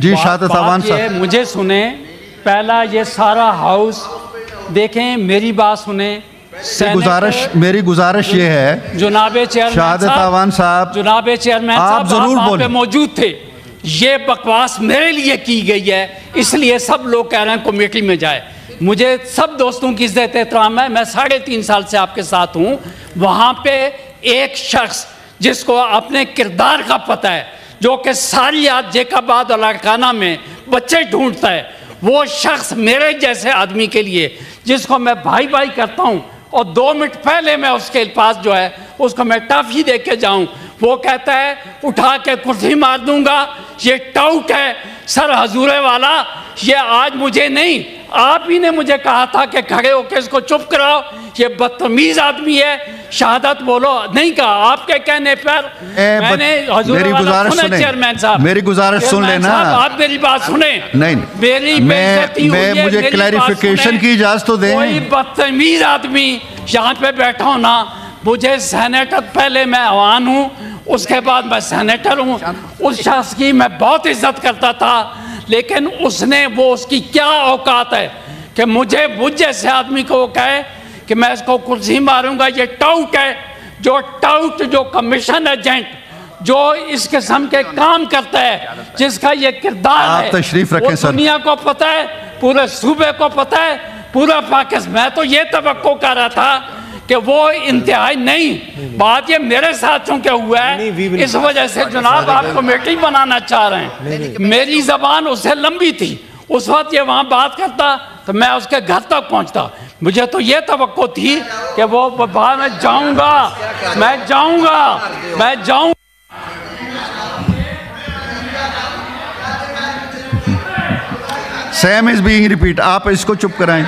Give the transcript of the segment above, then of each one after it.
جی شہادت اعوان صاحب مجھے سنیں، پہلا یہ سارا ہاؤس دیکھیں، میری بات سنیں. میری گزارش یہ ہے جناب چیئرمین شہادت اعوان صاحب، جناب چیئرمین آپ صاحب ضرور آپ بولیں. پہ موجود تھے. یہ بکواس میرے لیے کی گئی ہے، اس لیے سب لوگ کہہ رہے ہیں کمیٹی میں جائے. مجھے سب دوستوں کی عزت احترام ہے، میں 3.5 سال سے آپ کے ساتھ ہوں. وہاں پہ ایک شخص جس کو اپنے کردار کا پتہ ہے، جو کہ ساری رات جیکاباد اور لاڑکانہ میں بچے ڈھونڈتا ہے، وہ شخص میرے جیسے آدمی کے لیے جس کو میں بھائی بھائی کرتا ہوں اور 2 منٹ پہلے میں اس کے پاس جو ہے اس کو میں ٹافی دے کے جاؤں، وہ کہتا ہے اٹھا کے کرسی مار دوں گا. یہ ٹاؤٹ ہے سر حضورے والا. یہ آج مجھے نہیں، آپ ہی نے مجھے کہا تھا کہ کھڑے ہو کے اس کو چپ کراؤ. یہ بدتمیز آدمی ہے. شہادت بولو نہیں کہا آپ کے کہنے پر. میں نے میری گزارش سنیں، چیئرمین صاحب میری گزارش سن لینا. آپ میری بات سنیں. نہیں، میری مجھے کلیریفیکیشن کی اجازت تو دیں. کوئی بدتمیز آدمی یہاں پہ بیٹھا ہونا. مجھے سینیٹر، پہلے میں عوان ہوں، اس کے بعد میں سینیٹر ہوں. اس شخص کی میں بہت عزت کرتا تھا، لیکن اس نے اس کی کیا اوقات ہے کہ مجھے جیسے آدمی کو وہ کہے کہ میں اس کو کرسی ماروں گا. یہ ٹاؤٹ ہے، جو کمیشن ایجنٹ جو اس قسم کے کام کرتا ہے، جس کا یہ کردار ہے. آپ تشریف رکھیں سر. دنیا کو پتہ ہے، پورے صوبے کو پتہ ہے، پورا پاکستان. میں تو یہ توقع کر رہا تھا کہ وہ انتہائی نہیں. بات یہ میرے ساتھوں کے ہوا ہے، اس وجہ سے جناب آپ کمیٹی بنانا چاہ رہے ہیں. میری زبان اس سے لمبی تھی. اس وقت یہ وہاں بات کرتا تو میں اس کے گھر تک پہنچتا. مجھے تو یہ توقع تھی کہ وہ باہر میں جاؤں گا. Same is being repeat. آپ اس کو چپ کرائیں.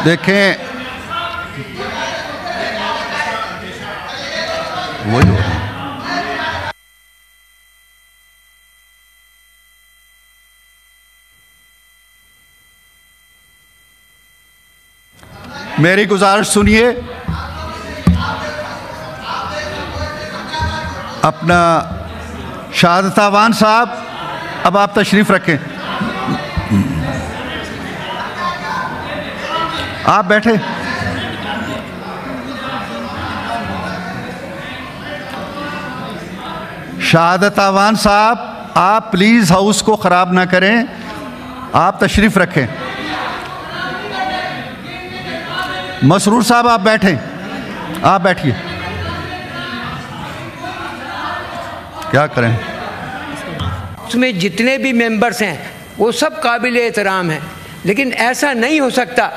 دیکھیں میری گزارش سنیے. اپنا شہادت اعوان صاحب اب آپ تشریف رکھیں. آپ بیٹھے. شہادت اعوان صاحب آپ پلیز ہاؤس کو خراب نہ کریں. آپ تشریف رکھیں. مسرور صاحب آپ بیٹھیں. آپ بیٹھیے. کیا کریں؟ اس میں جتنے بھی ممبرز ہیں وہ سب قابل احترام ہیں، لیکن ایسا نہیں ہو سکتا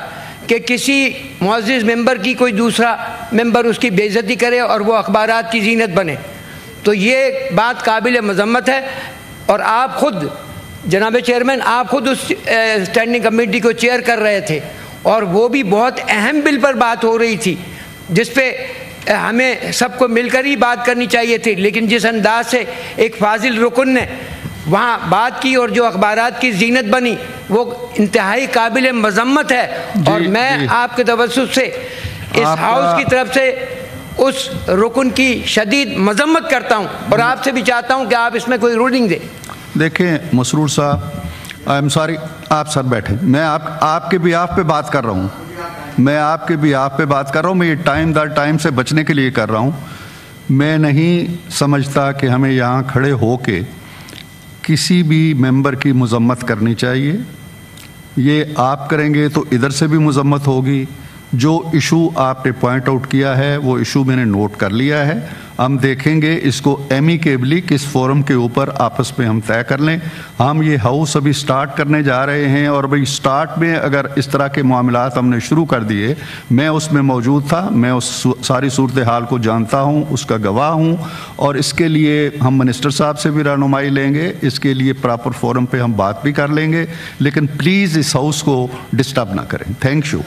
کہ کسی معزز ممبر کی کوئی دوسرا ممبر اس کی بے عزتی کرے اور وہ اخبارات کی زینت بنے. تو یہ بات قابل مذمت ہے. اور آپ خود جناب چیئرمین، آپ خود اس اسٹینڈنگ کمیٹی کو چیئر کر رہے تھے، اور وہ بھی بہت اہم بل پر بات ہو رہی تھی جس پہ ہمیں سب کو مل کر ہی بات کرنی چاہیے تھی. لیکن جس انداز سے ایک فاضل رکن نے وہاں بات کی اور جو اخبارات کی زینت بنی، وہ انتہائی قابل مذمت ہے. اور میں آپ کے توسط سے اس ہاؤس کی طرف سے اس رکن کی شدید مذمت کرتا ہوں، اور آپ سے بھی چاہتا ہوں کہ آپ اس میں کوئی رولنگ دیں. دیکھیں مسرور صاحب، آئی ایم سوری، آپ سر بیٹھیں. میں آپ کے بیہاف پہ بات کر رہا ہوں. میں یہ ٹائم در ٹائم سے بچنے کے لیے کر رہا ہوں. میں نہیں سمجھتا کہ ہمیں یہاں کھڑے ہو کے کسی بھی ممبر کی مذمت کرنی چاہیے. یہ آپ کریں گے تو ادھر سے بھی مذمت ہوگی. جو ایشو آپ نے پوائنٹ آؤٹ کیا ہے وہ ایشو میں نے نوٹ کر لیا ہے. ہم دیکھیں گے اس کو ایمیکیبلی کس فورم کے اوپر آپس میں ہم طے کر لیں. ہم یہ ہاؤس ابھی سٹارٹ کرنے جا رہے ہیں، اور بھئی سٹارٹ میں اگر اس طرح کے معاملات ہم نے شروع کر دیے، میں اس میں موجود تھا، میں اس ساری صورتحال کو جانتا ہوں، اس کا گواہ ہوں، اور اس کے لیے ہم منسٹر صاحب سے بھی رہنمائی لیں گے. اس کے لیے پراپر فورم پہ ہم بات بھی کر لیں گے. لیکن پلیز اس ہاؤس کو ڈسٹرب نہ کریں. Thank you.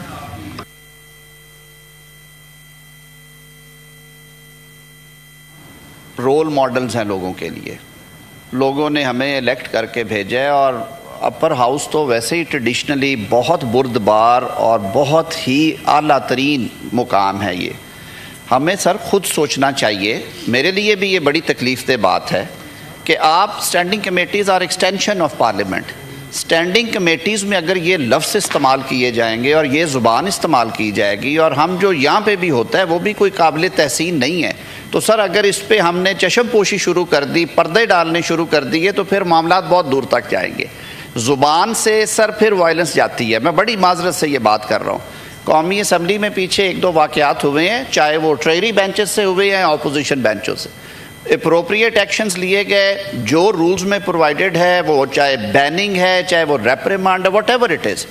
رول ماڈلز ہیں لوگوں کے لیے. لوگوں نے ہمیں الیکٹ کر کے بھیجا ہے، اور اپر ہاؤس تو ویسے ہی ٹریڈیشنلی بہت بردبار اور بہت ہی اعلیٰ ترین مقام ہے. یہ ہمیں سر خود سوچنا چاہیے. میرے لیے بھی یہ بڑی تکلیف دہ بات ہے کہ آپ standing committees are extension of parliament. Standing committees میں اگر یہ لفظ استعمال کیے جائیں گے اور یہ زبان استعمال کی جائے گی اور ہم جو یہاں پہ بھی ہوتا ہے وہ بھی کوئی قابل تحسین نہیں ہے, تو سر اگر اس پہ ہم نے چشم پوشی شروع کر دی, پردے ڈالنے شروع کر دیے, تو پھر معاملات بہت دور تک جائیں گے. زبان سے سر پھر وائلنس جاتی ہے. میں بڑی معذرت سے یہ بات کر رہا ہوں. قومی اسمبلی میں پیچھے 1-2 واقعات ہوئے ہیں, چاہے وہ ٹریری بینچز سے ہوئے ہیں, اپوزیشن بینچوں سے. اپروپریٹ ایکشنز لیے گئے, جو رولز میں پرووائڈڈ ہے, وہ چاہے بیننگ ہے, چاہے وہ ریپریمانڈ ہے, واٹ ایور اٹ از,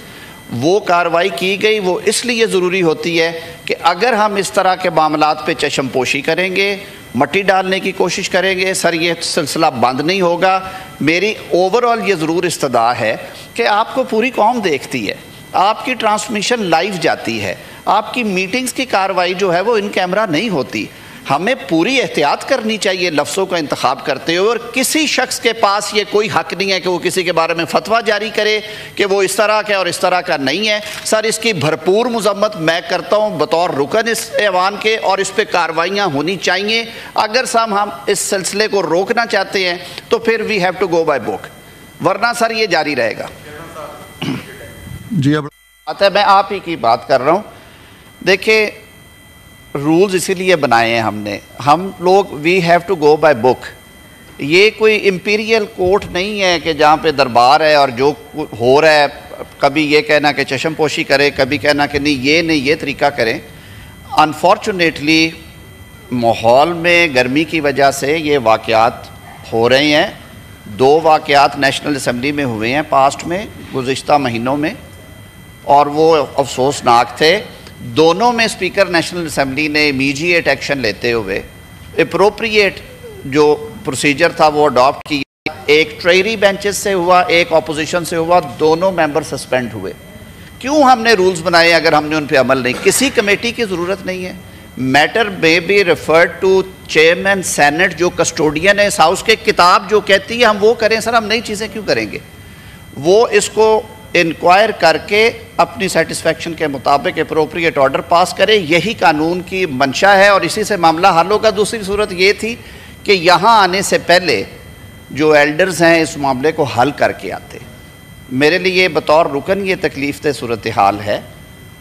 وہ کارروائی کی گئی. وہ اس لیے ضروری ہوتی ہے کہ اگر ہم اس طرح کے معاملات پہ چشم پوشی کریں گے, مٹی ڈالنے کی کوشش کریں گے, سر یہ سلسلہ بند نہیں ہوگا. میری اوور آل یہ ضرور استدعا ہے کہ آپ کو پوری قوم دیکھتی ہے, آپ کی ٹرانسمیشن لائیو جاتی ہے, آپ کی میٹنگز کی کارروائی جو ہے وہ ان کیمرہ نہیں ہوتی. ہمیں پوری احتیاط کرنی چاہیے لفظوں کا انتخاب کرتے ہوئے, اور کسی شخص کے پاس یہ کوئی حق نہیں ہے کہ وہ کسی کے بارے میں فتویٰ جاری کرے کہ وہ اس طرح کا اور اس طرح کا نہیں ہے. سر اس کی بھرپور مذمت میں کرتا ہوں بطور رکن اس ایوان کے, اور اس پہ کارروائیاں ہونی چاہیے. اگر ہم اس سلسلے کو روکنا چاہتے ہیں تو پھر we have to go by book, ورنہ سر یہ جاری رہے گا. جی اب میں آپ ہی کی بات کر رہا ہوں. دیکھیں رولز اسی لیے بنائے ہیں ہم نے, ہم لوگ we have to go by book. یہ کوئی امپیریل کورٹ نہیں ہے کہ جہاں پہ دربار ہے اور جو ہو رہا ہے کبھی یہ کہنا کہ چشم پوشی کرے, کبھی کہنا کہ نہیں یہ طریقہ کریں. انفارچونیٹلی ماحول میں گرمی کی وجہ سے یہ واقعات ہو رہے ہیں. 2 واقعات نیشنل اسمبلی میں ہوئے ہیں پاسٹ میں, گزشتہ مہینوں میں, اور وہ افسوسناک تھے. دونوں میں اسپیکر نیشنل اسمبلی نے امیجیٹ ایکشن لیتے ہوئے اپروپریٹ جو پروسیجر تھا وہ اڈاپٹ کیا. ایک ٹریری بینچز سے ہوا, ایک اپوزیشن سے ہوا, دونوں ممبر سسپینڈ ہوئے. کیوں ہم نے رولز بنائے اگر ہم نے ان پہ عمل نہیں؟ کسی کمیٹی کی ضرورت نہیں ہے. میٹر میں be referred to chairman senate جو کسٹوڈین ہے اس ہاؤس کے. کتاب جو کہتی ہے ہم وہ کریں. سر ہم نئی چیزیں کیوں کریں گے؟ وہ اس کو انکوائر کر کے اپنی سیٹسفیکشن کے مطابق اپروپریٹ آرڈر پاس کرے. یہی قانون کی منشا ہے اور اسی سے معاملہ حل ہوگا. دوسری صورت یہ تھی کہ یہاں آنے سے پہلے جو ایلڈرز ہیں اس معاملے کو حل کر کے آتے. میرے لیے بطور رکن یہ تکلیف دہ صورتحال ہے.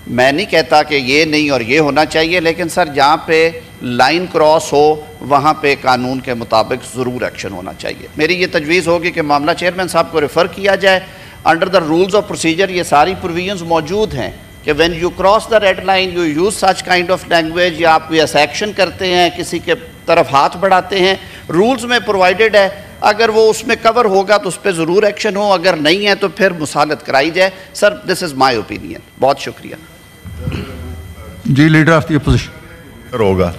میں نہیں کہتا کہ یہ نہیں اور یہ ہونا چاہیے, لیکن سر جہاں پہ لائن کراس ہو وہاں پہ قانون کے مطابق ضرور ایکشن ہونا چاہیے. میری یہ تجویز ہوگی کہ معاملہ چیئرمین صاحب کو ریفر کیا جائے. Under the rules of procedure یہ ساری پروویژنز موجود ہیں کہ when you cross the red line you use such kind of language, یا آپ کوئی ایسا ایکشن کرتے ہیں, کسی کے طرف ہاتھ بڑھاتے ہیں, رولز میں پرووائڈڈ ہے. اگر وہ اس میں کور ہوگا تو اس پہ ضرور ایکشن ہو, اگر نہیں ہے تو پھر مصالحت کرائی جائے. سر دس از مائی اوپینین. بہت شکریہ. جی لیڈر آف دی اپوزیشن. ہوگا